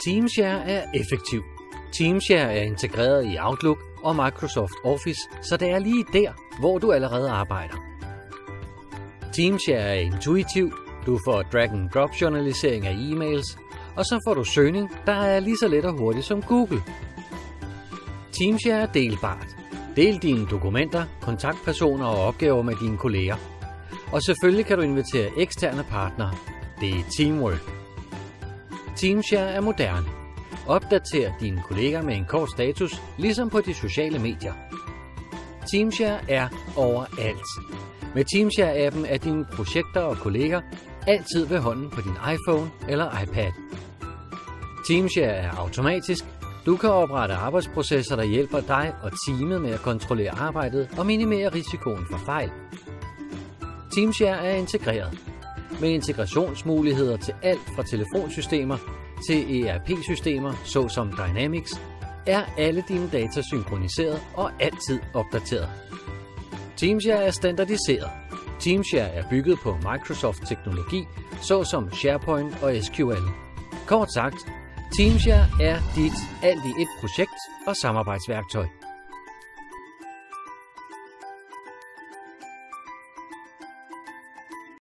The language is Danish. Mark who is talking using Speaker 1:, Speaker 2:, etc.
Speaker 1: Teamshare er effektiv. Teamshare er integreret i Outlook og Microsoft Office, så det er lige der, hvor du allerede arbejder. Teamshare er intuitiv. Du får drag-and-drop journalisering af e-mails, og så får du søgning, der er lige så let og hurtigt som Google. Teamshare er delbart. Del dine dokumenter, kontaktpersoner og opgaver med dine kolleger. Og selvfølgelig kan du invitere eksterne partnere. Det er teamwork. Teamshare er moderne. Opdater dine kolleger med en kort status, ligesom på de sociale medier. Teamshare er overalt. Med Teamshare-appen er dine projekter og kolleger altid ved hånden på din iPhone eller iPad. Teamshare er automatisk. Du kan oprette arbejdsprocesser, der hjælper dig og teamet med at kontrollere arbejdet og minimere risikoen for fejl. Teamshare er integreret. Med integrationsmuligheder til alt fra telefonsystemer til ERP-systemer såsom Dynamics, er alle dine data synkroniseret og altid opdateret. Teamshare er standardiseret. Teamshare er bygget på Microsoft-teknologi såsom SharePoint og SQL. Kort sagt, Teamshare er dit alt i et projekt og samarbejdsværktøj.